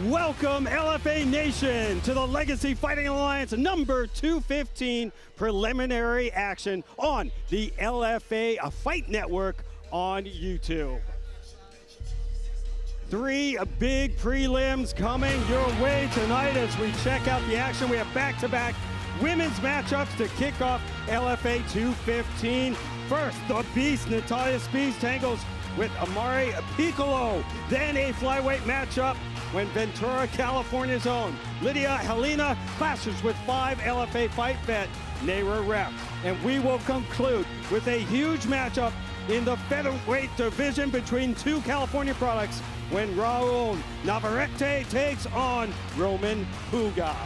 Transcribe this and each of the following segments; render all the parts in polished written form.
Welcome, LFA Nation, to the Legacy Fighting Alliance number 215 preliminary action on the LFA Fight Network on YouTube. Three big prelims coming your way tonight as we check out the action. We have back-to-back women's matchups to kick off LFA 215. First, the Beast, Natalya Speece tangles with Amari Piccolo. Then a flyweight matchup when Ventura, California's own Lídia Helena clashes with 5 LFA fight vet Nejra Repp. And we will conclude with a huge matchup in the featherweight division between 2 California products when Raul Navarrete takes on Roman Puga.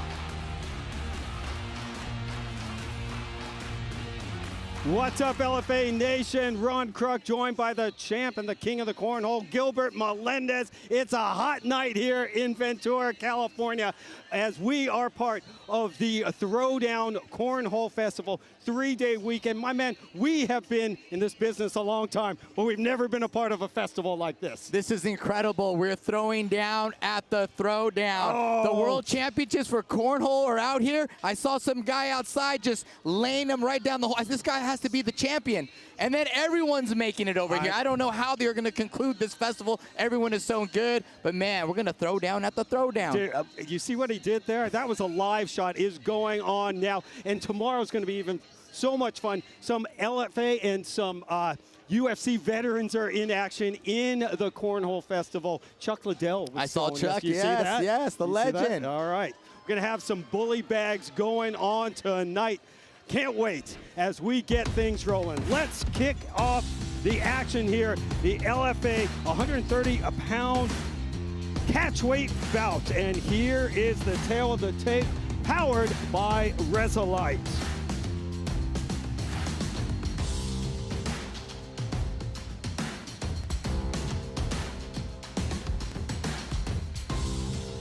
What's up, LFA Nation? Ron Kruk joined by the champ and the king of the cornhole, Gilbert Melendez. It's a hot night here in Ventura, California, as we are part of the Throwdown Cornhole Festival 3-day weekend. My man, we have been in this business a long time, but we've never been a part of a festival like this. This is incredible. We're throwing down at the Throwdown. Oh. The World Championships for Cornhole are out here. I saw some guy outside just laying them right down the hole. This guy has to be the champion. And then everyone's making it over here. I don't know how they're going to conclude this festival. Everyone is so good. But, man, we're going to throw down at the Throwdown. Dude, you see what he did there? That was a live shot. Is going on now. And tomorrow's going to be even so much fun. Some LFA and some UFC veterans are in action in the Cornhole Festival. Chuck Liddell was I saw Chuck, you see that? yes, the legend. All right. We're going to have some bully bags going on tonight. Can't wait as we get things rolling. Let's kick off the action here. The LFA 130-pound catchweight bout. And here is the tail of the tape, powered by Resolite.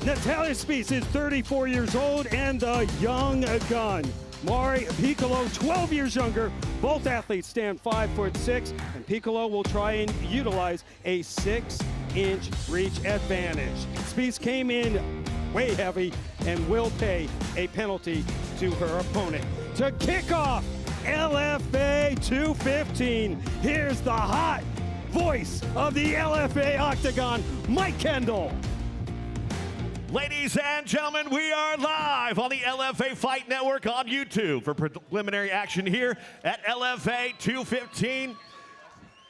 Natalya Speece is 34 years old and the young gun. Amari Piccolo, 12 years younger. Both athletes stand 5'6", and Piccolo will try and utilize a 6-inch reach advantage. Speece came in way heavy and will pay a penalty to her opponent. To kick off LFA 215, here's the hot voice of the LFA Octagon, Mike Kendall. Ladies and gentlemen, we are live on the LFA Fight Network on YouTube for preliminary action here at LFA 215.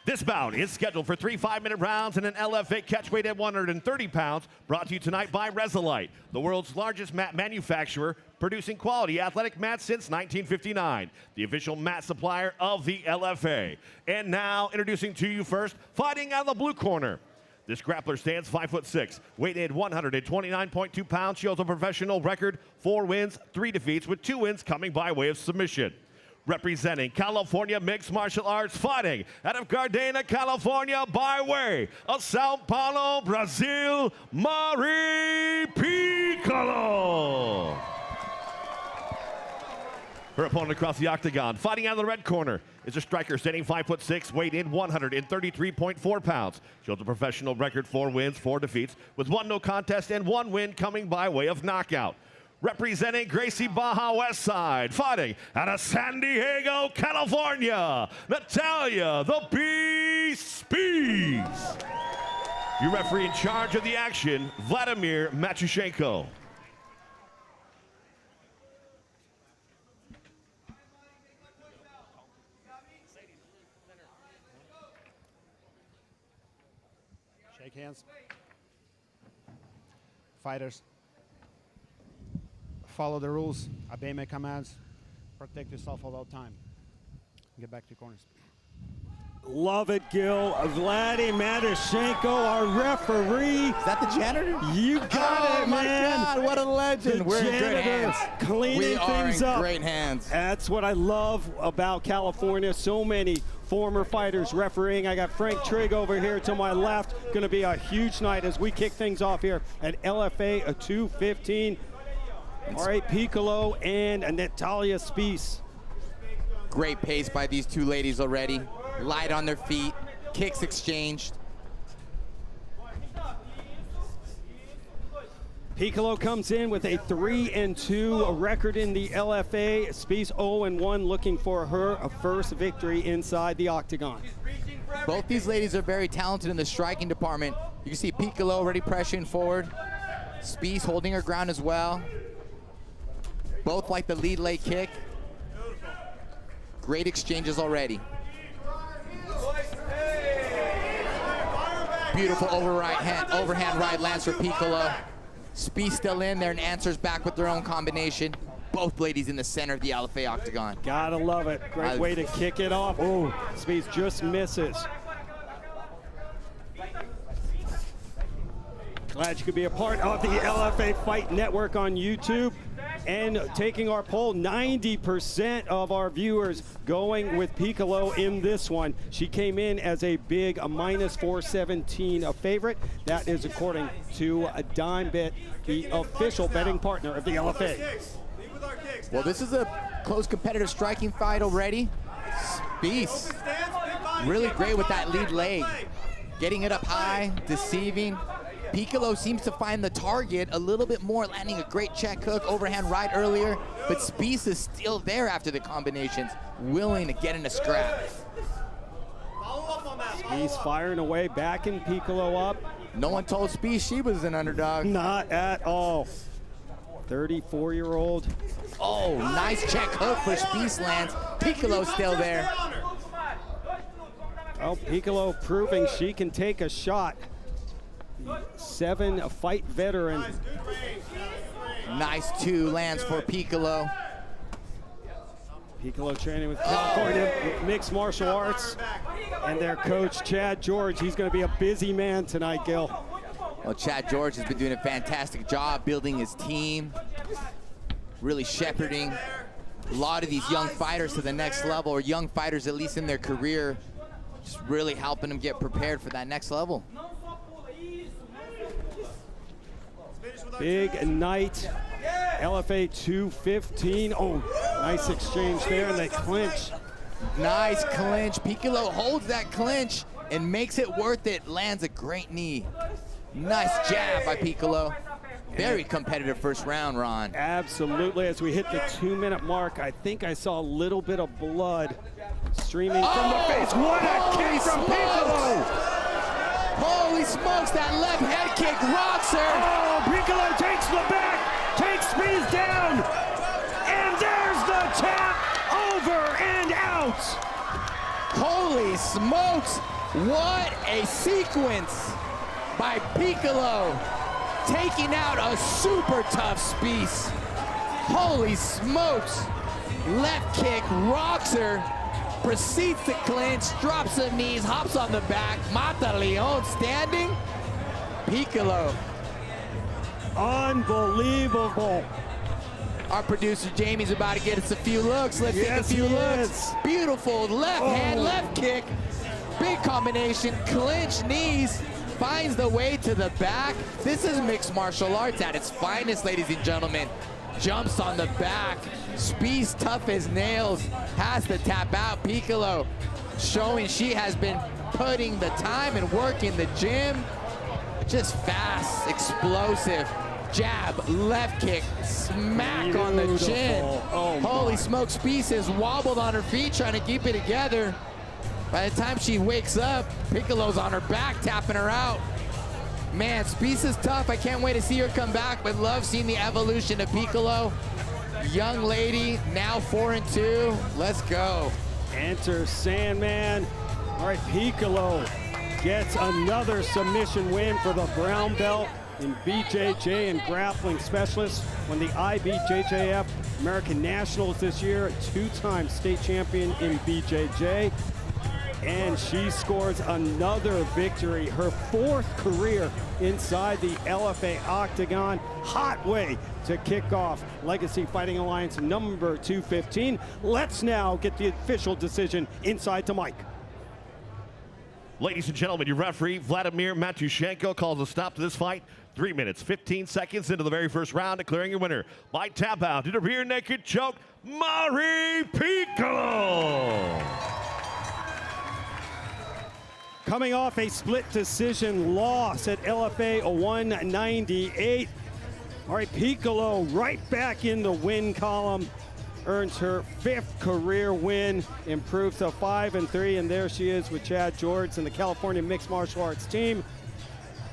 This bout is scheduled for 3 5-minute rounds and an LFA catchweight at 130 pounds, brought to you tonight by Resolite, the world's largest mat manufacturer, producing quality athletic mats since 1959, the official mat supplier of the LFA. And now, introducing to you first, fighting out of the blue corner. This grappler stands 5'6", weighing in 129.2 pounds. She holds a professional record, 4 wins, 3 defeats, with 2 wins coming by way of submission. Representing California Mixed Martial Arts, fighting out of Gardena, California, by way of Sao Paulo, Brazil, Mari Piccolo. Her opponent across the octagon, fighting out of the red corner, is a striker standing 5'6", weighed in 133.4 pounds. She holds a professional record, 4 wins, 4 defeats, with 1 no contest and 1 win coming by way of knockout. Representing Gracie Baja West Side, fighting out of San Diego, California, Natalya the Beast Speece. Your referee in charge of the action, Vladimir Matushenko. Shake hands. Fighters, follow the rules, obey my commands, protect yourself all the time. Get back to your corners. Love it, Gil. Vladimir Matushenko, our referee. Is that the janitor? You got it, man. Oh, my God, what a legend. We're in great hands. Cleaning things up. Great hands. That's what I love about California. So many former fighters refereeing. I got Frank Trigg over here to my left. Going to be a huge night as we kick things off here at LFA 215. All right, Piccolo and Natalya Speece. Great pace by these two ladies already. Light on their feet, kicks exchanged. Piccolo comes in with a 3-2 record in the LFA. Speece 0-1, looking for her first victory inside the octagon. Both these ladies are very talented in the striking department. You can see Piccolo already pressuring forward. Speece holding her ground as well. Both like the lead leg kick. Great exchanges already. Beautiful overhand right lands for Piccolo. Speece still in there and answers back with their own combination. Both ladies in the center of the LFA octagon. Gotta love it. Great way to kick it off. Oh, Speece just misses. Glad you could be a part of the LFA Fight Network on YouTube. And taking our poll, 90% of our viewers going with Piccolo in this one. She came in as a big -417 favorite. That is according to a Dime Bet, the official betting partner of the LFA. Well, this is a close competitive striking fight already. Speece, really great with that lead leg. Getting it up high, deceiving. Piccolo seems to find the target a little bit more, landing a great check hook, overhand right earlier, but Speece is still there after the combinations, willing to get in a scrap. Speece firing away, backing Piccolo up. No one told Speece she was an underdog. Not at all. 34-year-old. Oh, nice check hook for Speece lands. Piccolo's still there. Oh, Piccolo proving she can take a shot. 7-fight veteran. Nice 2 lands for Piccolo. Piccolo training with California Mixed Martial Arts and their coach, Chad George. He's going to be a busy man tonight, Gil. Well, Chad George has been doing a fantastic job building his team, really shepherding a lot of these young fighters to the next level, or young fighters at least in their career, just really helping them get prepared for that next level. Big night, LFA 215. Oh, nice exchange there, and they clinch. Nice clinch. Piccolo holds that clinch and makes it worth it. Lands a great knee. Nice jab by Piccolo. Very competitive first round, Ron. Absolutely. As we hit the 2-minute mark, I think I saw a little bit of blood streaming from the face. What a kick from Piccolo! Holy smokes, that left head kick rocks her. Oh, Piccolo takes the back, takes Speece down, and there's the tap, over and out. Holy smokes, what a sequence by Piccolo, taking out a super tough Speece. Holy smokes, left kick rocks her. Proceeds to clinch, drops the knees, hops on the back. Mata Leon standing. Piccolo. Unbelievable. Our producer Jamie's about to get us a few looks. Let's take a few looks. Beautiful left hand, left kick. Big combination, clinch knees. Finds the way to the back. This is mixed martial arts at its finest, ladies and gentlemen. Jumps on the back. Speece, tough as nails, has to tap out. Piccolo showing she has been putting the time and work in the gym. Just fast, explosive. Jab, left kick, smack on the chin. Oh, holy smokes, Speece is wobbled on her feet trying to keep it together. By the time she wakes up, Piccolo's on her back, tapping her out. Man, Speece is tough. I can't wait to see her come back, but love seeing the evolution of Piccolo. Young lady, now 4-2. Let's go. Enter Sandman. All right, Piccolo gets another submission win for the brown belt in BJJ and grappling specialist. Won the IBJJF American Nationals this year, a 2-time state champion in BJJ. And she scores another victory, her 4th career inside the LFA octagon. Hot way to kick off Legacy Fighting Alliance number 215. Let's now get the official decision inside to Mike. Ladies and gentlemen, your referee, Vladimir Matushenko, calls a stop to this fight. 3 minutes, 15 seconds into the very first round, declaring your winner by tap out to the rear naked choke, Mari Piccolo. Coming off a split decision loss at LFA 198, All right, Piccolo right back in the win column. Earns her 5th career win, improves to 5-3, and there she is with Chad George and the California Mixed Martial Arts team.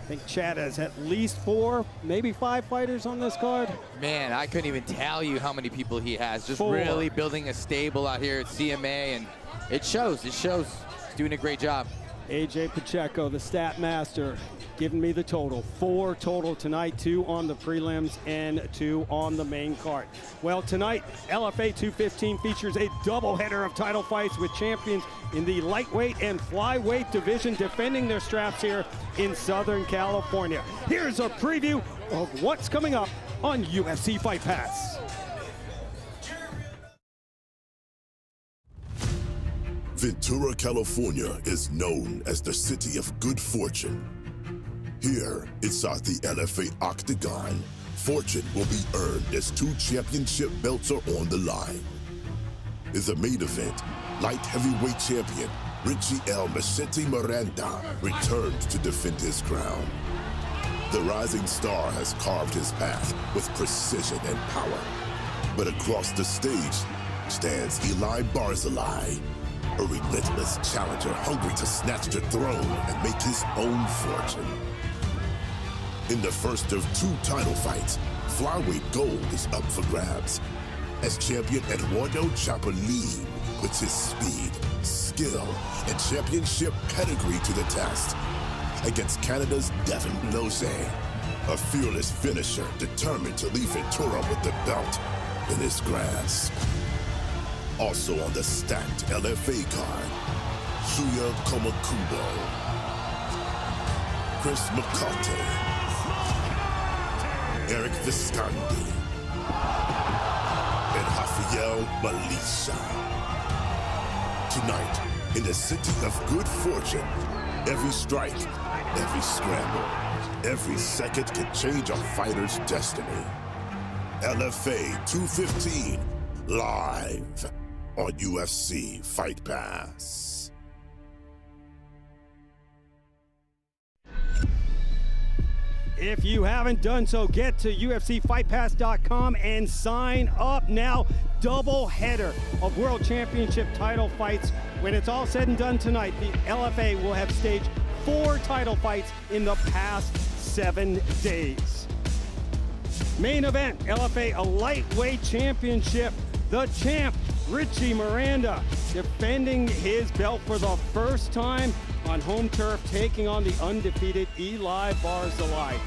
I think Chad has at least 4, maybe 5 fighters on this card. Man, I couldn't even tell you how many people he has. Just 4. really building a stable out here at CMA, and it shows. It shows. He's doing a great job. AJ Pacheco, the stat master, giving me the total. 4 total tonight, 2 on the prelims and 2 on the main card. Well, tonight, LFA 215 features a doubleheader of title fights with champions in the lightweight and flyweight division defending their straps here in Southern California. Here's a preview of what's coming up on UFC Fight Pass. Ventura, California is known as the city of good fortune. Here, inside the LFA Octagon, fortune will be earned as 2 championship belts are on the line. In the main event, light heavyweight champion Richie El Machete Miranda returns to defend his crown. The rising star has carved his path with precision and power. But across the stage stands Eli Barzilai, a relentless challenger hungry to snatch the throne and make his own fortune. In the first of 2 title fights, flyweight gold is up for grabs, as champion Eduardo Chapolin puts his speed, skill, and championship pedigree to the test against Canada's Derrick Lewis, a fearless finisher determined to leave Ventura with the belt in his grasp. Also on the stacked LFA card, Shuya Komakubo, Chris McCarty, Eric Visconti, and Rafael Malisha. Tonight, in the city of good fortune, every strike, every scramble, every second can change a fighter's destiny. LFA 215, live on UFC Fight Pass. If you haven't done so, get to UFCFightPass.com and sign up now. Double header of World Championship title fights. When it's all said and done tonight, the LFA will have staged 4 title fights in the past 7 days. Main event, LFA a lightweight championship. The champ, Richie Miranda, defending his belt for the first time on home turf, taking on the undefeated Eli Barzilai.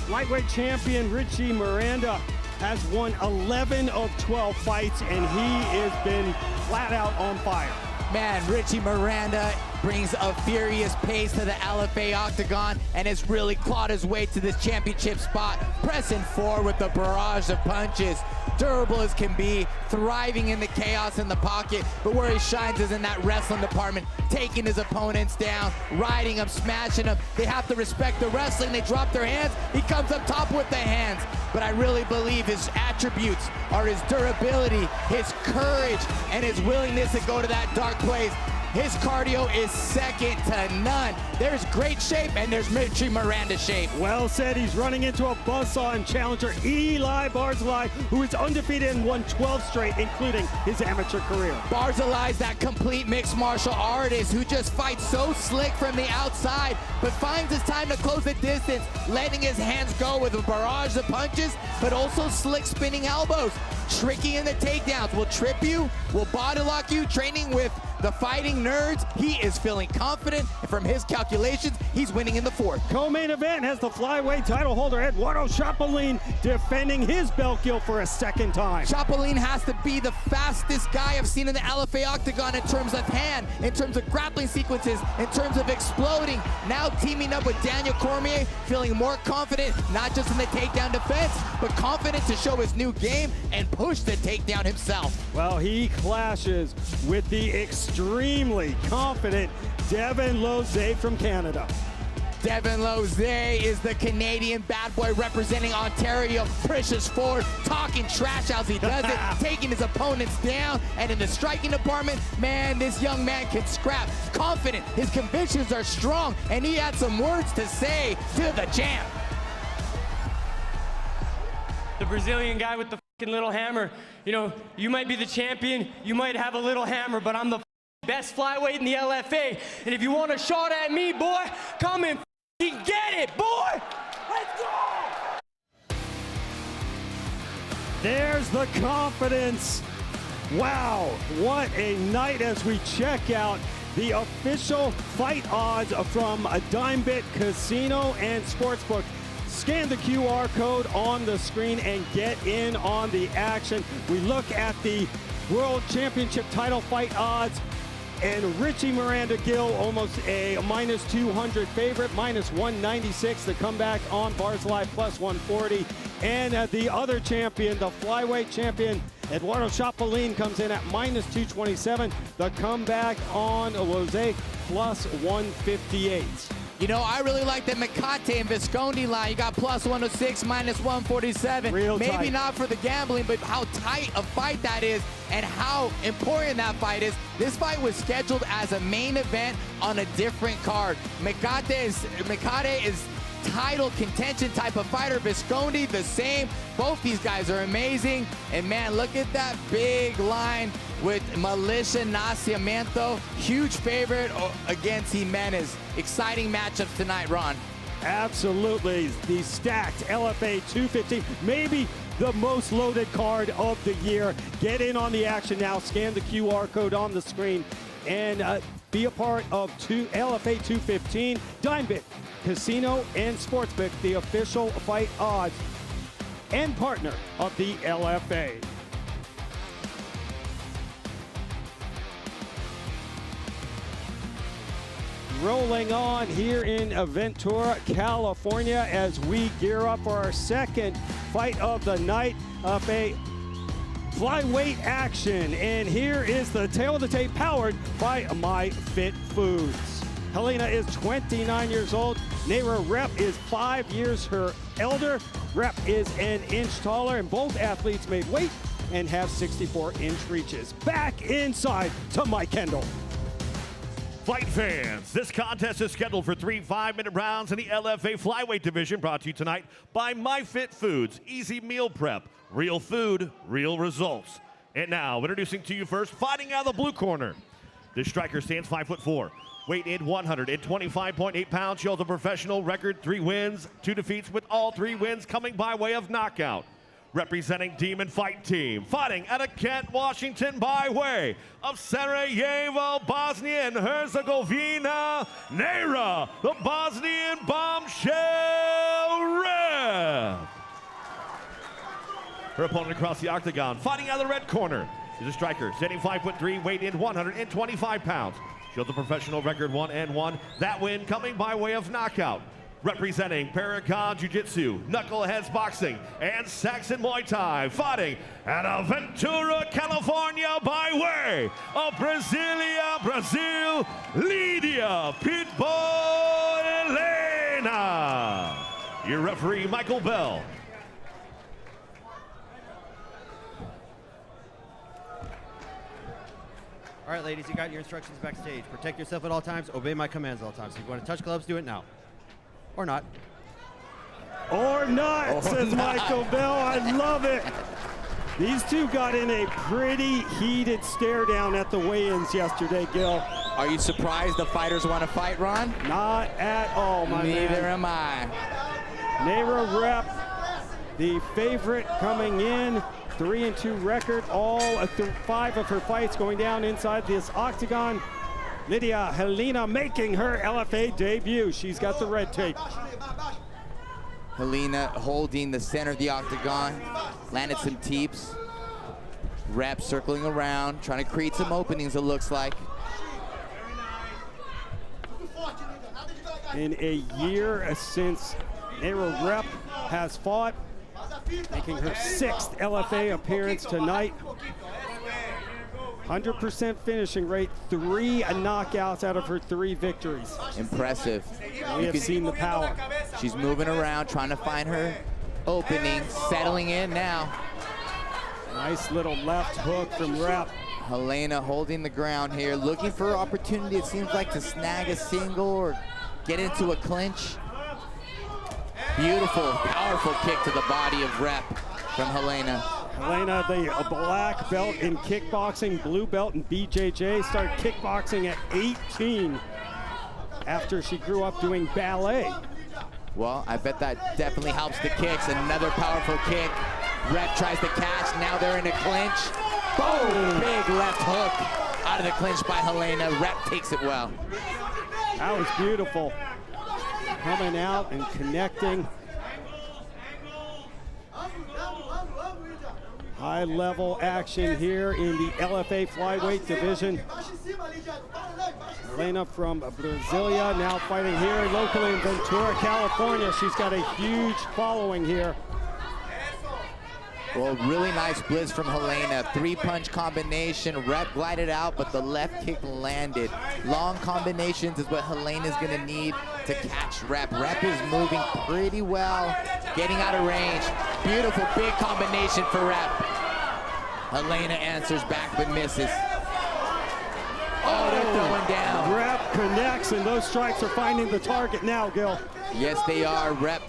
Lightweight champion Richie Miranda has won 11 of 12 fights, and he has been flat out on fire. Man, Richie Miranda brings a furious pace to the LFA Octagon and has really clawed his way to this championship spot, pressing forward with the barrage of punches. Durable as can be, thriving in the chaos in the pocket, but where he shines is in that wrestling department, taking his opponents down, riding them, smashing them. They have to respect the wrestling. They drop their hands. He comes up top with the hands. But I really believe his attributes are his durability, his courage, and his willingness to go to that dark place. His cardio is second to none. There's great shape, and there's Richie Miranda shape. Well said. He's running into a buzzsaw and challenger Eli Barzilai, who is undefeated and won 12 straight, including his amateur career. Barzilai's that complete mixed martial artist who just fights so slick from the outside, but finds his time to close the distance, letting his hands go with a barrage of punches, but also slick spinning elbows. Tricky in the takedowns, will trip you, will body lock you, training with the fighting nerds. He is feeling confident, and from his calculations, he's winning in the 4th. Co-main event has the flyweight title holder Eduardo Chapolin defending his belt gilt for a second time. Chapolin has to be the fastest guy I've seen in the LFA Octagon in terms of hand, in terms of grappling sequences, in terms of exploding. Now teaming up with Daniel Cormier, feeling more confident, not just in the takedown defense, but confident to show his new game and push the takedown himself. Well, he clashes with the extremely confident Devin Lozay from Canada. Devin Lozay is the Canadian bad boy representing Ontario, pushes forward, talking trash as he does it, taking his opponents down, and in the striking department, man, this young man can scrap. Confident, his convictions are strong, and he had some words to say to the champ. the Brazilian guy with the fucking little hammer. You know, you might be the champion, you might have a little hammer, but I'm the best flyweight in the LFA. And if you want a shot at me, boy, come and get it, boy! Let's go! There's the confidence. Wow, what a night as we check out the official fight odds from Dimebit Casino and Sportsbook. Scan the QR code on the screen and get in on the action. We look at the World Championship title fight odds, and Richie Miranda Gill, almost a -200 favorite, -196. The comeback on Bars Live, +140. And the other champion, the flyweight champion, Eduardo Chapolin, comes in at -227. The comeback on Jose, +158. You know, I really like the Mekate and Visconti line. You got +106, -147. Real Maybe tight. not for the gambling, but how tight a fight that is and how important that fight is. This fight was scheduled as a main event on a different card. Mekate is title contention type of fighter. Visconti, the same. Both these guys are amazing. And man, look at that big line with Militia Nacimiento. Huge favorite against Jimenez. Exciting matchups tonight, Ron. Absolutely. The stacked LFA 215, maybe the most loaded card of the year. Get in on the action now. Scan the QR code on the screen and be a part of LFA 215. Dimebit Casino and Sportsbook, the official fight odds and partner of the LFA. Rolling on here in Ventura, California, as we gear up for our second fight of the night of a flyweight action. And here is the tail of the tape, powered by My Fit Foods. Helena is 29 years old. Nejra Repp is 5 years her elder. Repp is an inch taller, and both athletes made weight and have 64-inch reaches. Back inside to Mike Kendall. Fight fans, this contest is scheduled for 3 5-minute rounds in the LFA Flyweight division, brought to you tonight by My Fit Foods. Easy meal prep, real food, real results. And now, introducing to you first, fighting out of the blue corner. This striker stands 5'4", weight in 125.8 pounds, shows a professional record, 3 wins, 2 defeats, with all 3 wins coming by way of knockout. Representing Demon Fight Team, fighting out of Kent, Washington, by way of Sarajevo, Bosnia and Herzegovina, Nejra, the Bosnian bombshell Repp. Her opponent across the octagon, fighting out of the red corner, is a striker, standing 5'3", weight in 125 pounds. Shows a professional record, 1-1. That win coming by way of knockout. Representing Paragon Jiu-Jitsu, Knuckleheads Boxing, and Saxon Muay Thai, fighting out of Ventura, California, by way of Brasilia, Brazil, Lídia, Pitbull, Helena. Your referee, Michael Bell. All right, ladies, you got your instructions backstage. Protect yourself at all times. Obey my commands at all times. If you want to touch gloves, do it now. Or not. Or not, says Michael Bell. I love it. These two got in a pretty heated stare down at the weigh-ins yesterday, Gil. Are you surprised the fighters want to fight, Ron? Not at all, my man. Neither am I. Nejra Repp, the favorite coming in, 3-2 record. All 5 of her fights going down inside this octagon. Lídia Helena making her LFA debut. She's got the red tape. Helena holding the center of the octagon, landed some teeps. Repp circling around, trying to create some openings, it looks like. In a year since Nejra Repp has fought, making her 6th LFA appearance tonight. 100% finishing rate, 3 knockouts out of her 3 victories. Impressive. We have seen the power. She's moving around, trying to find her opening, settling in now. Nice little left hook from Repp. Helena holding the ground here, looking for opportunity, it seems like, to snag a single or get into a clinch. Beautiful, powerful kick to the body of Repp. from Helena. Helena, the black belt in kickboxing, blue belt in BJJ, started kickboxing at 18 after she grew up doing ballet. Well, I bet that definitely helps the kicks. Another powerful kick. Repp tries to catch. Now they're in a clinch. Boom! Big left hook out of the clinch by Helena. Repp takes it well. That was beautiful. Coming out and connecting. High-level action here in the LFA Flyweight division. Helena from Brasilia now fighting here locally in Ventura, California. She's got a huge following here. Well, really nice blitz from Helena. Three-punch combination. Repp glided out, but the left kick landed. Long combinations is what Helena's going to need to catch Repp. Repp is moving pretty well, getting out of range. Beautiful big combination for Repp. Helena answers back but misses. Oh, they're throwing down. Repp connects, and those strikes are finding the target now, Gil. Yes, they are. Repp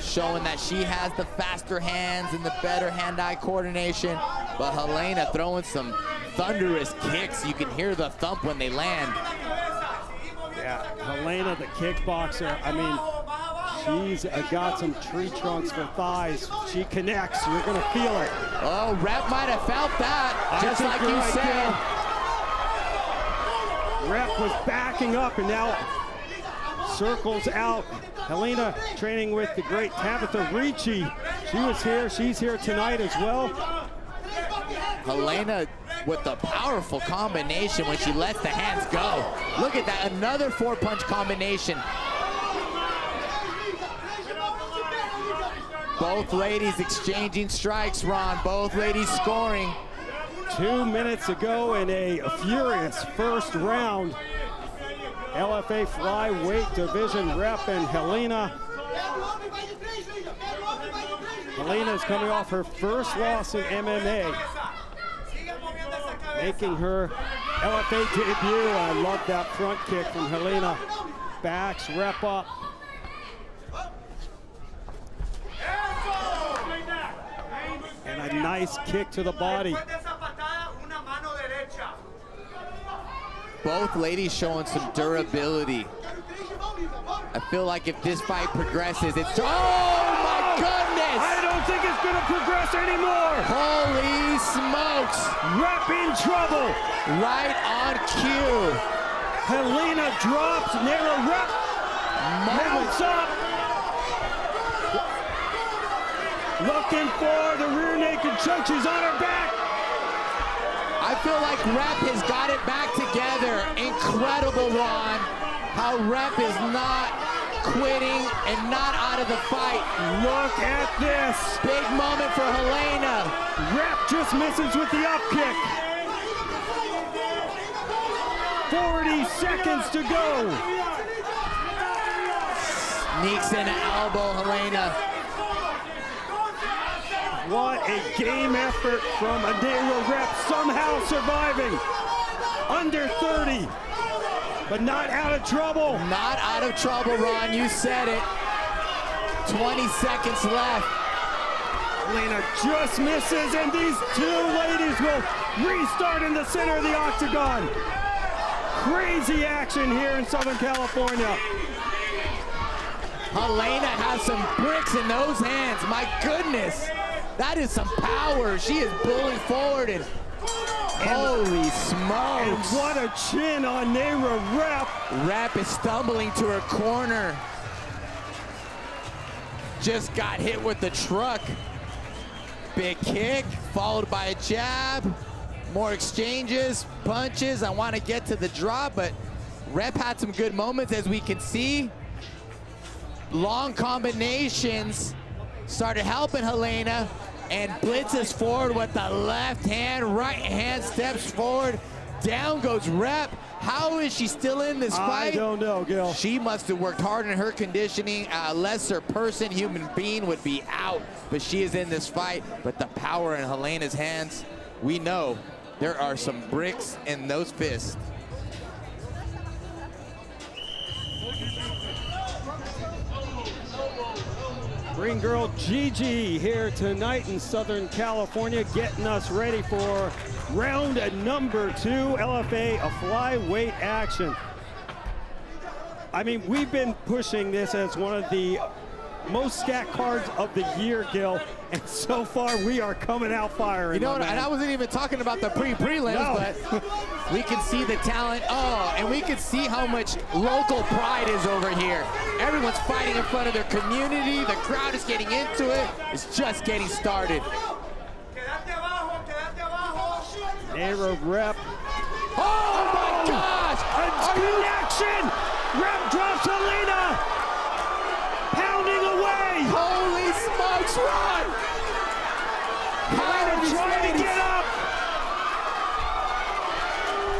showing that she has the faster hands and the better hand-eye coordination. But Helena throwing some thunderous kicks. You can hear the thump when they land. Yeah, Helena, the kickboxer, I mean, she's got some tree trunks for thighs. She connects, you're gonna feel it. Oh, Repp might have felt that, just like you said. Repp was backing up and now circles out. Helena training with the great Tabitha Ricci. She was here, she's here tonight as well. Helena with the powerful combination when she lets the hands go. Look at that, another four-punch combination. Both ladies exchanging strikes, Ron. Both ladies scoring. 2 minutes ago in a furious first round. LFA Flyweight division, Repp and Helena. Helena is coming off her first loss in MMA, making her LFA debut. I love that front kick from Helena. Backs Repp up. And a nice kick to the body. Both ladies showing some durability. I feel like if this fight progresses, it's... Oh my goodness! I don't think it's gonna progress anymore! Holy smokes! Repp in trouble! Right on cue. Helena drops, Nejra Repp mounts up. Looking for the rear naked choke, she's on her back. I feel like Repp has got it back together. Incredible, Ron. How Repp is not quitting and not out of the fight. Look at this. Big moment for Helena. Repp just misses with the up kick. 40 seconds to go. Sneaks in an elbow, Helena. What a game effort from Nejra Repp, somehow surviving. Under 30, but not out of trouble. Not out of trouble, Ron, you said it. 20 seconds left. Helena just misses, and these two ladies will restart in the center of the octagon. Crazy action here in Southern California. Helena has some bricks in those hands, my goodness. That is some power. She is pulling forward and holy smokes. And what a chin on Nejra Repp. Repp is stumbling to her corner. Just got hit with the truck. Big kick, followed by a jab. More exchanges, punches. I want to get to the drop, but Repp had some good moments, as we can see. Long combinations started helping Helena, and blitzes forward with the left hand, right hand steps forward. Down goes Repp. How is she still in this fight? I don't know, Gil. She must have worked hard in her conditioning. A lesser person, human being, would be out, but she is in this fight. But the power in Helena's hands, we know there are some bricks in those fists. Green girl Gigi here tonight in Southern California, getting us ready for round number 2, LFA flyweight action. I mean, we've been pushing this as one of the most stacked cards of the year, Gil, and so far we are coming out firing. You know, and I wasn't even talking about the prelims, no. But we can see the talent. Oh, and we can see how much local pride is over here. Everyone's fighting in front of their community. The crowd is getting into it. It's just getting started. Nejra Repp. Oh my gosh! A connection! Repp drops Helena! Pounding away! Holy smokes, run! Helena trying to get up!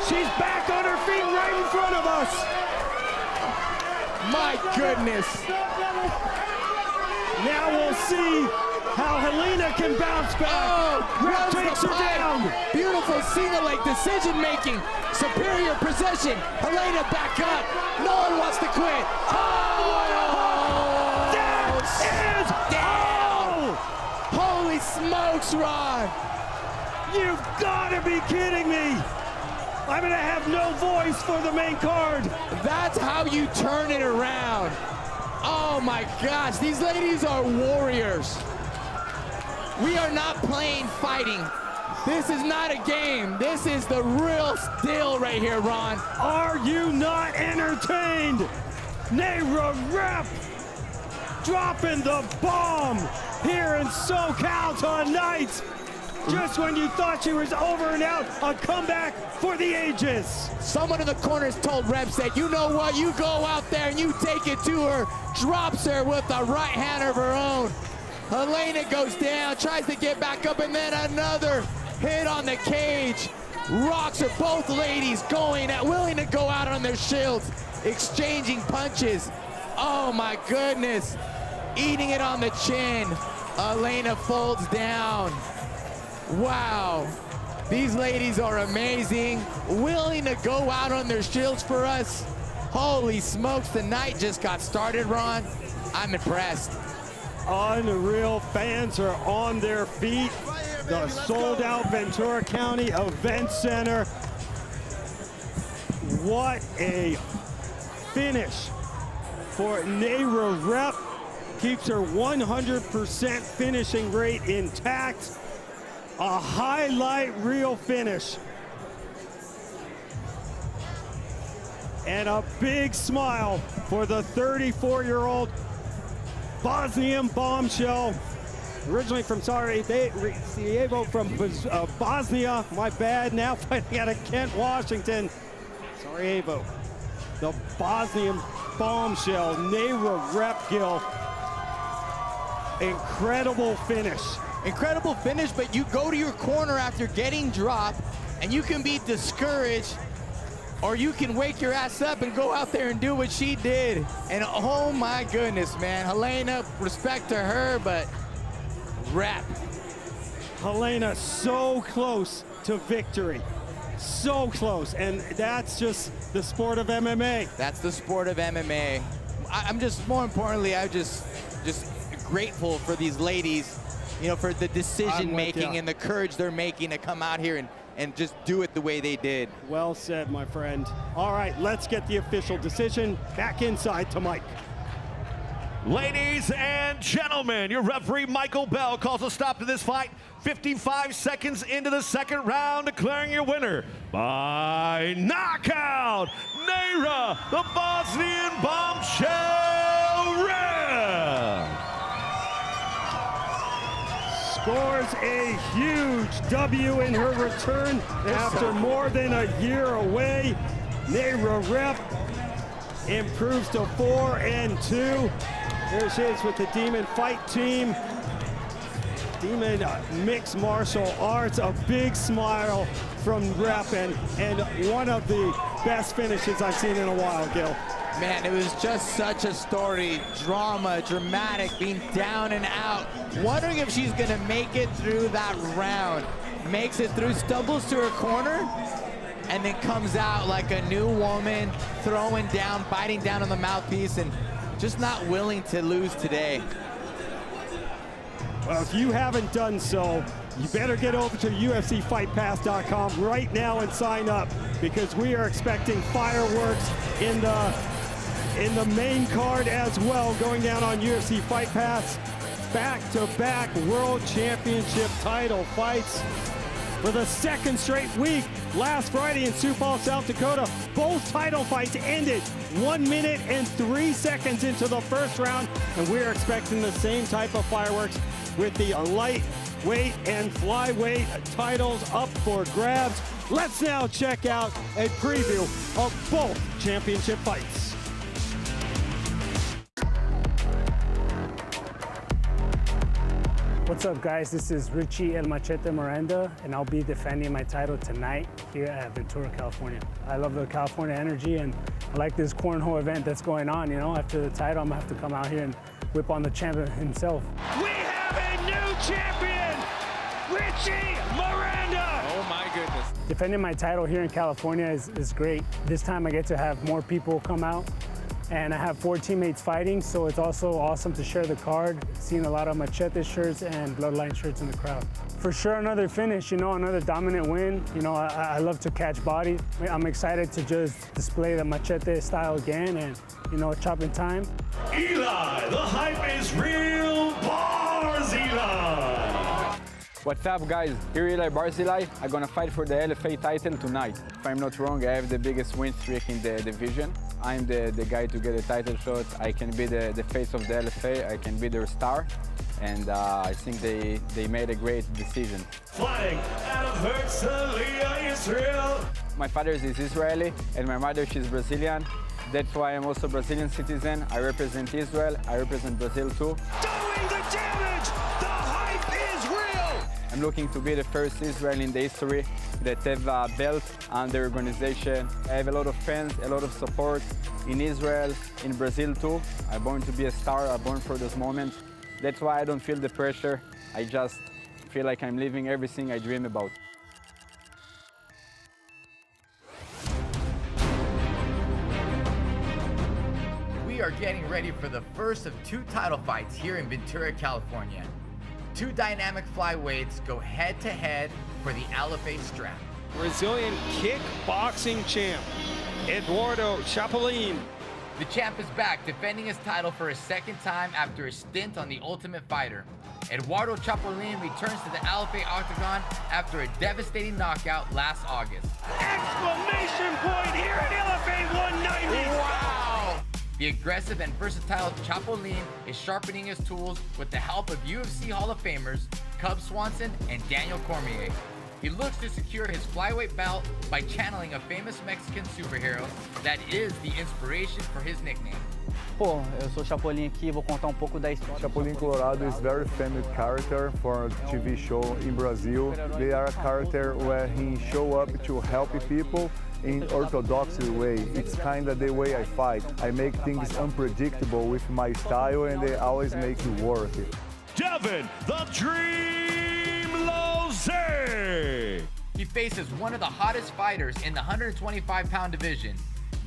She's back on her feet right in front of us! My goodness! Now we'll see how Helena can bounce back. Oh, Repp takes her down. Beautiful Cena-like decision making. Superior possession. Helena back up. No one wants to quit. Oh! That is down. Holy smokes, Ron. You've got to be kidding me. I'm going to have no voice for the main card. That's how you turn it around. Oh my gosh, these ladies are warriors. We are not playing fighting. This is not a game. This is the real deal right here, Ron. Are you not entertained? Nejra Repp dropping the bomb here in SoCal tonight. Just when you thought she was over and out, a comeback for the ages. Someone in the corners told Repp, said, you know what, you go out there and you take it to her. Drops her with a right hand of her own. Helena goes down, tries to get back up, and then another hit on the cage. Rocks her, both ladies willing to go out on their shields, exchanging punches. Oh my goodness, eating it on the chin. Helena folds down. Wow, these ladies are amazing, willing to go out on their shields for us. Holy smokes, the night just got started, Ron. I'm impressed. Unreal, fans are on their feet. The sold-out Ventura County Event Center. What a finish for Nejra Repp. Keeps her 100% finishing rate intact. A highlight reel finish. And a big smile for the 34-year-old Bosnian bombshell. Originally from Sarajevo, from Bosnia, my bad, now fighting out of Kent, Washington. Sarajevo, the Bosnian bombshell, Nejra Repp, Gil. Incredible finish. Incredible finish, but you go to your corner after getting dropped, and you can be discouraged, or you can wake your ass up and go out there and do what she did. And oh my goodness, man. Helena, respect to her, but Repp. Helena so close to victory. So close, and that's just the sport of MMA. That's the sport of MMA. I'm just, more importantly, I'm just grateful for these ladies, you know, for the decision making and the courage they're making to come out here and just do it the way they did. Well said, my friend. All right, let's get the official decision. Back inside to Mike. Ladies and gentlemen, your referee Michael Bell calls a stop to this fight 55 seconds into the second round, declaring your winner by knockout, Nejra, the Bosnian bombshell, Repp. Scores a huge W in her return after more than a year away. Nejra Repp improves to 4-2. There she is with the Demon Fight team. Demon Mixed Martial Arts, a big smile from Repp, and one of the best finishes I've seen in a while, Gil. Man, it was just such a story, drama, dramatic, being down and out, wondering if she's gonna make it through that round. Makes it through, stumbles to her corner, and then comes out like a new woman, throwing down, biting down on the mouthpiece, and just not willing to lose today. Well, if you haven't done so, you better get over to UFCFightPass.com right now and sign up, because we are expecting fireworks in the main card as well, going down on UFC Fight Pass. Back-to-back World Championship title fights for the second straight week. Last Friday in Sioux Falls, South Dakota, both title fights ended 1 minute and 3 seconds into the first round, and we're expecting the same type of fireworks with the lightweight and flyweight titles up for grabs. Let's now check out a preview of both championship fights. What's up, guys? This is Richie El Machete Miranda, and I'll be defending my title tonight here at Ventura, California. I love the California energy, and I like this cornhole event that's going on. You know, after the title, I'm gonna have to come out here and whip on the champion himself. We have a new champion, Richie Miranda. Oh my goodness. Defending my title here in California is great. This time I get to have more people come out, and I have 4 teammates fighting, so it's also awesome to share the card, seeing a lot of Machete shirts and Bloodline shirts in the crowd. For sure, another finish, you know, another dominant win. You know, I love to catch bodies. I'm excited to just display the Machete style again and, you know, chop in time. Eli, the hype is real. Bars, Eli. What's up, guys? Here Eli Barzilai. I'm gonna fight for the LFA title tonight. If I'm not wrong, I have the biggest win streak in the division. I'm the guy to get a title shot. I can be the face of the LFA. I can be their star. And I think they made a great decision. Flying out of Herzliya, Israel. My father is Israeli, and my mother, she's Brazilian. That's why I'm also Brazilian citizen. I represent Israel. I represent Brazil too. Doing the damage! The hype is real! I'm looking to be the first Israeli in the history that have a belt on their organization. I have a lot of fans, a lot of support in Israel, in Brazil too. I'm born to be a star, I'm born for those moments. That's why I don't feel the pressure. I just feel like I'm living everything I dream about. We are getting ready for the first of 2 title fights here in Ventura, California. 2 dynamic flyweights go head-to-head for the LFA strap. Brazilian kickboxing champ, Eduardo Chapolin. The champ is back, defending his title for a second time after a stint on The Ultimate Fighter. Eduardo Chapolin returns to the LFA Octagon after a devastating knockout last August. Exclamation point here at LFA 190! Wow! The aggressive and versatile Chapolin is sharpening his tools with the help of UFC Hall of Famers Cub Swanson and Daniel Cormier. He looks to secure his flyweight belt by channeling a famous Mexican superhero that is the inspiration for his nickname. Pô, eu sou Chapolin aqui, vou contar pouco da história. Chapolin Colorado is very famous character for a TV show in Brazil. They are a character where he show up to help people in orthodox way. It's kind of the way I fight. I make things unpredictable with my style, and they always make it worth it. Devin, the Dream Lozay. He faces one of the hottest fighters in the 125-pound division.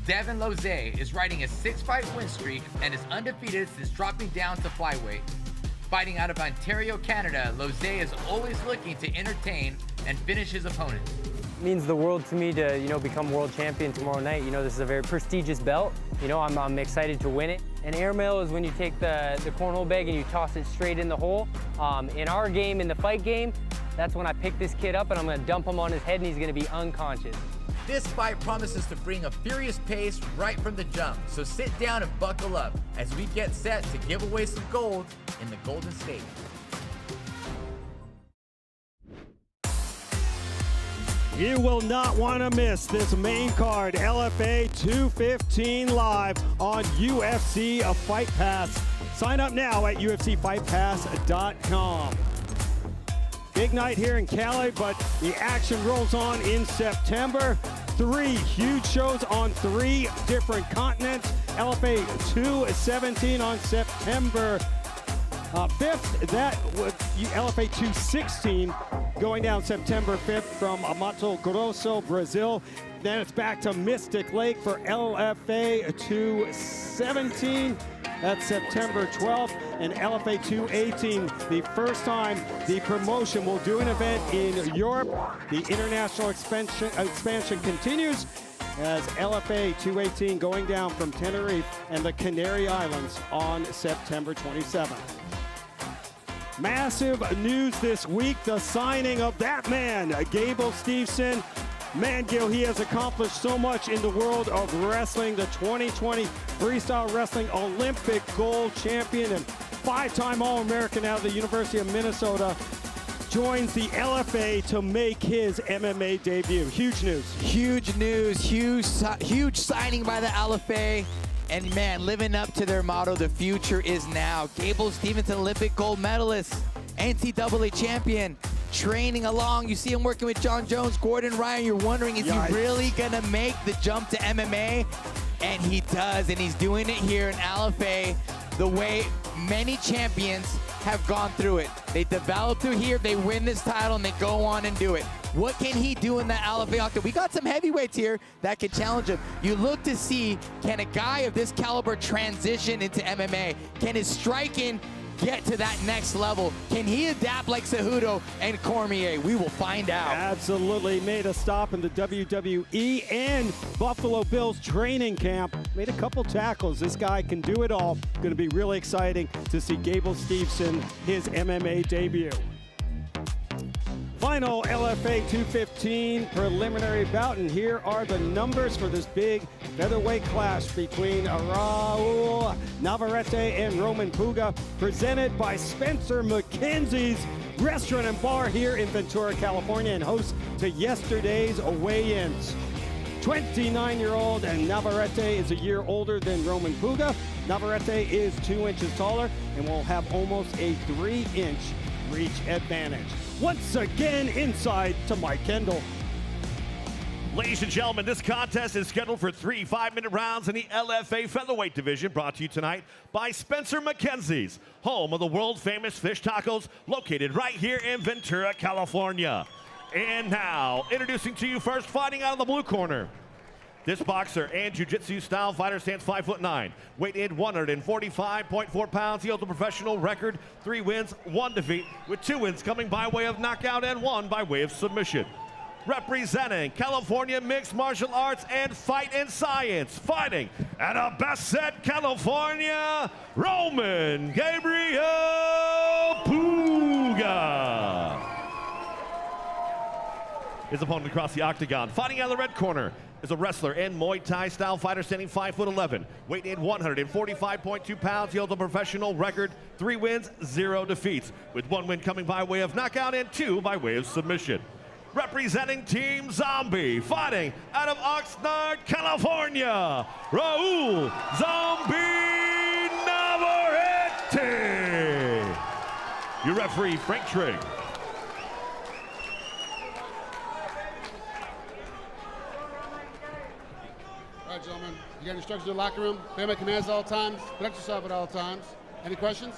Devin Lozay is riding a 6-fight win streak and is undefeated since dropping down to flyweight. Fighting out of Ontario, Canada, Lozay is always looking to entertain and finish his opponents. It means the world to me to, you know, become world champion tomorrow night. You know, this is a very prestigious belt. You know, I'm excited to win it. And airmail is when you take the cornhole bag and you toss it straight in the hole. In our game, in the fight game, that's when I pick this kid up and I'm gonna dump him on his head and he's gonna be unconscious. This fight promises to bring a furious pace right from the jump, so sit down and buckle up as we get set to give away some gold in the Golden State. You will not want to miss this main card, LFA 215 live on UFC Fight Pass. Sign up now at UFCFightPass.com. Big night here in Cali, but the action rolls on in September. 3 huge shows on 3 different continents. LFA 217 on September 5th. That was LFA 216 going down September 5th from Mato Grosso, Brazil. Then it's back to Mystic Lake for LFA 217. That's September 12th. And LFA 218, the first time the promotion will do an event in Europe. The international expansion continues as LFA 218 going down from Tenerife and the Canary Islands on September 27th. Massive news this week, the signing of that man, Gable Steveson. Man, Gil, he has accomplished so much in the world of wrestling. The 2020 Freestyle Wrestling Olympic gold champion and five-time All-American out of the University of Minnesota joins the LFA to make his MMA debut. Huge news. Huge news, huge signing by the LFA. And man, living up to their motto, the future is now. Gable Steveson, Olympic gold medalist, NCAA champion, training along. You see him working with John Jones, Gordon Ryan. You're wondering, is he really gonna make the jump to MMA? And he does, and he's doing it here in LFA the way many champions have gone through it. They develop through here, they win this title, and they go on and do it. What can he do in the LFA octagon? We got some heavyweights here that can challenge him. You look to see, can a guy of this caliber transition into MMA? Can his striking get to that next level? Can he adapt like Cejudo and Cormier? We will find out. Absolutely. Made a stop in the WWE and Buffalo Bills training camp. Made a couple tackles. This guy can do it all. Going to be really exciting to see Gable Steveson, his MMA debut. Final LFA 215 preliminary bout, and here are the numbers for this big featherweight clash between Raul Navarrete and Roman Puga, presented by Spencer McKenzie's Restaurant and Bar here in Ventura, California, and host to yesterday's weigh-ins. 29-year-old and Navarrete is a year older than Roman Puga. Navarrete is 2 inches taller and will have almost a 3-inch reach advantage. Once again, inside to Mike Kendall. Ladies and gentlemen, this contest is scheduled for 3 5-minute rounds in the LFA Featherweight division, brought to you tonight by Spencer McKenzie's, home of the world-famous fish tacos, located right here in Ventura, California. And now, introducing to you first, fighting out of the blue corner. This boxer and jiu-jitsu style fighter stands 5'9", weight in 145.4 pounds. He holds a professional record, 3 wins, 1 defeat, with 2 wins coming by way of knockout and 1 by way of submission. Representing California Mixed Martial Arts and Fight and Science, fighting out of Bassett, California, Roman Gabriel Puga. His opponent across the octagon, fighting out of the red corner, is a wrestler and Muay Thai style fighter standing 5'11", weight in 145.2 pounds. He holds a professional record, 3 wins, 0 defeats, with 1 win coming by way of knockout and 2 by way of submission. Representing Team Zombie, fighting out of Oxnard, California, Raul Zombie Navarrete. Your referee, Frank Trigg. All right, gentlemen, you got instructions in the locker room. Obey my commands at all times. Protect yourself at all times. Any questions?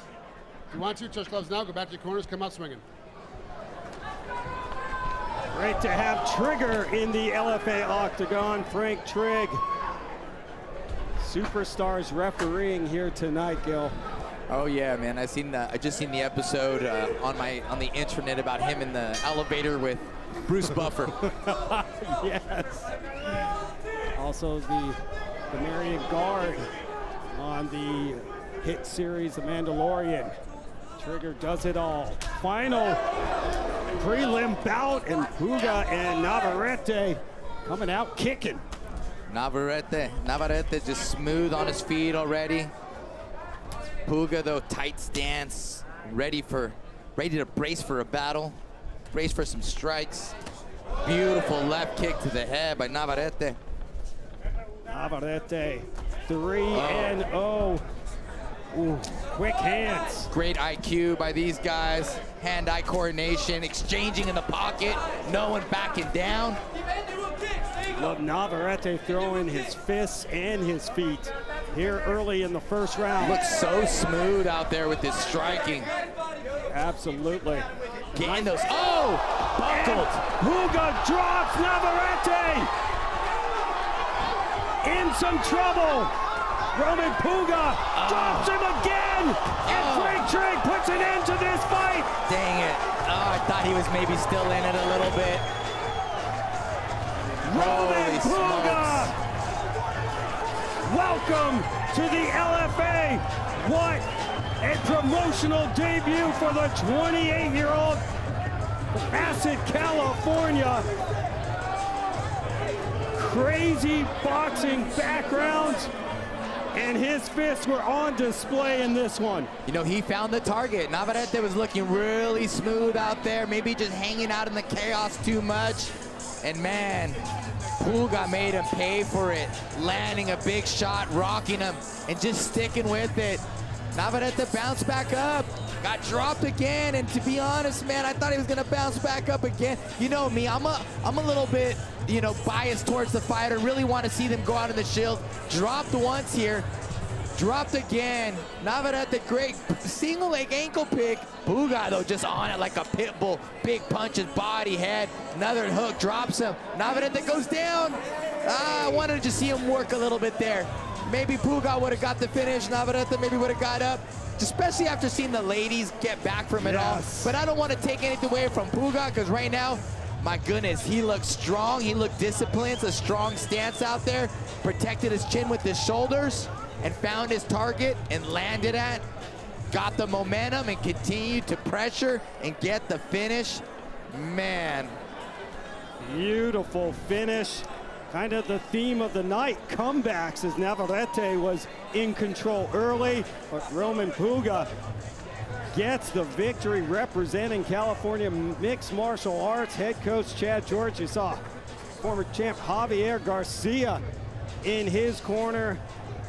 If you want to, touch gloves now. Go back to your corners. Come out swinging. Great to have Trigger in the LFA octagon. Frank Trigg, superstars refereeing here tonight, Gil. Oh yeah, man! I just seen the episode on the intranet about him in the elevator with Bruce Buffer. Yes. Also the Marion guard on the hit series The Mandalorian. Trigger does it all. Final prelim bout, and Puga and Navarrete coming out kicking. Navarrete just smooth on his feet already. Puga though, tight stance, ready to brace for a battle, brace for some strikes. Beautiful left kick to the head by Navarrete. Navarrete 3-0. Ooh, quick hands. Great IQ by these guys. Hand-eye coordination, exchanging in the pocket, no one backing down. Love Navarrete throwing his fists and his feet here early in the first round. Looks so smooth out there with his striking. Absolutely. Getting those, oh, buckled. Puga drops Navarrete. In some trouble. Roman Puga drops him again, and Frank Trigg puts an end to this fight. Dang it. Oh, I thought he was maybe still in it a little bit. Roman Puga! Welcome to the LFA. What a promotional debut for the 28-year-old from Bassett, California. Crazy boxing background, and his fists were on display in this one. You know, he found the target. Navarrete was looking really smooth out there, maybe just hanging out in the chaos too much. And man, Puga made him pay for it, landing a big shot, rocking him, and just sticking with it. Navarrete bounced back up, got dropped again, and to be honest, man, I thought he was gonna bounce back up again. You know me, I'm a little bit, you know, biased towards the fighter, really want to see them go out in the shield. Dropped once here, dropped again. Navarrete, great single leg ankle pick. Puga, though, just on it like a pit bull. Big punches, body, head, another hook, drops him. Navarrete goes down. I wanted to just see him work a little bit there. Maybe Puga would have got the finish. Navarrete maybe would have got up, especially after seeing the ladies get back from it all. But I don't want to take anything away from Puga, because right now, my goodness, he looked strong. He looked disciplined. It's a strong stance out there. Protected his chin with his shoulders and found his target and landed at. Got the momentum and continued to pressure and get the finish. Man. Beautiful finish. Kind of the theme of the night, comebacks, as Navarrete was in control early, but Roman Puga gets the victory, representing California Mixed Martial Arts. Head coach Chad George, you saw former champ Javier Garcia in his corner.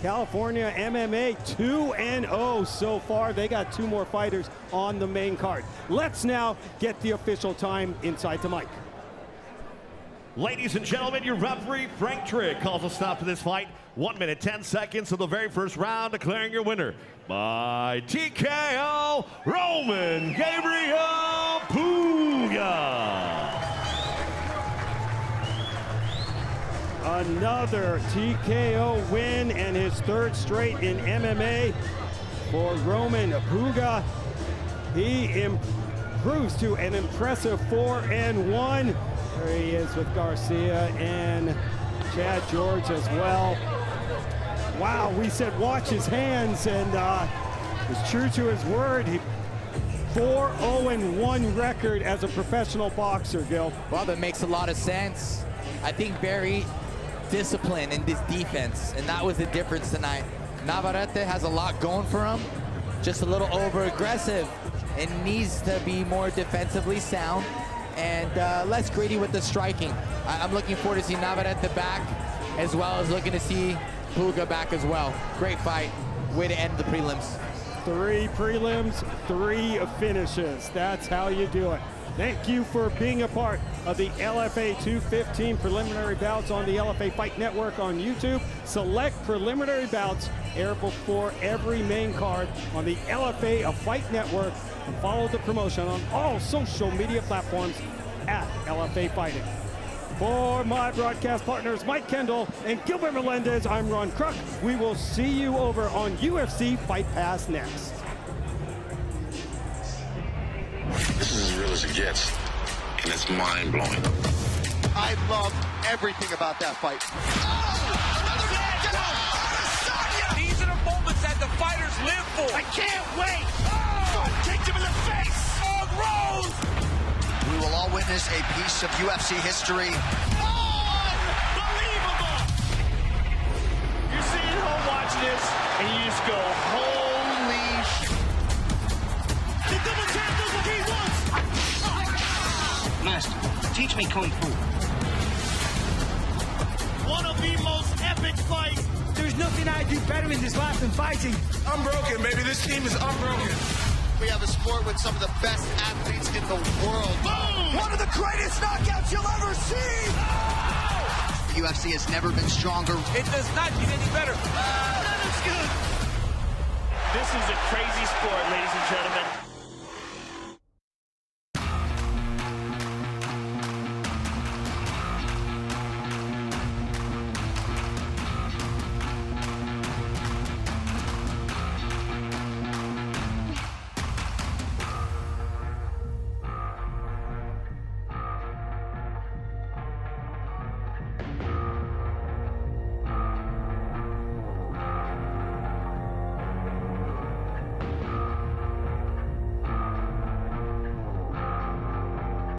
California MMA 2-0 so far. They got 2 more fighters on the main card. Let's now get the official time inside the mic. Ladies and gentlemen, your referee, Frank Trigg, calls a stop to this fight. 1 minute, 10 seconds of the very first round, declaring your winner by TKO, Roman Gabriel Puga. Another TKO win and his 3rd straight in MMA for Roman Puga. He improves to an impressive 4-1. There he is with Garcia and Chad George as well. Wow, we said watch his hands, and he's true to his word. 4-0-1 record as a professional boxer, Gil. Well, that makes a lot of sense. I think very disciplined in this defense, and that was the difference tonight. Navarrete has a lot going for him, just a little over-aggressive, and needs to be more defensively sound and less greedy with the striking. I'm looking forward to see Navarrete back, as well as looking to see Puga back as well. Great fight. Way to end the prelims. 3 prelims, 3 finishes. That's how you do it. Thank you for being a part of the LFA 215 preliminary bouts on the LFA Fight Network on YouTube. Select preliminary bouts air before every main card on the LFA Fight Network. And follow the promotion on all social media platforms at LFA Fighting. For my broadcast partners, Mike Kendall and Gilbert Melendez, I'm Ron Kruk. We will see you over on UFC Fight Pass next. This is as real as it gets, and it's mind-blowing. I love everything about that fight. These are the moments that the fighters live for. I can't wait. Kicked him in the face. Rose. We will all witness a piece of UFC history. Unbelievable. You're sitting at home watching this, and you just go, holy shit. The double tap does what he wants. Master, teach me Kung Fu. One of the most epic fights. There's nothing I do better in this life than fighting. Unbroken, baby. This team is unbroken. We have a sport with some of the best athletes in the world. Boom! One of the greatest knockouts you'll ever see! Oh! The UFC has never been stronger. It does not get any better. That is good. This is a crazy sport, ladies and gentlemen.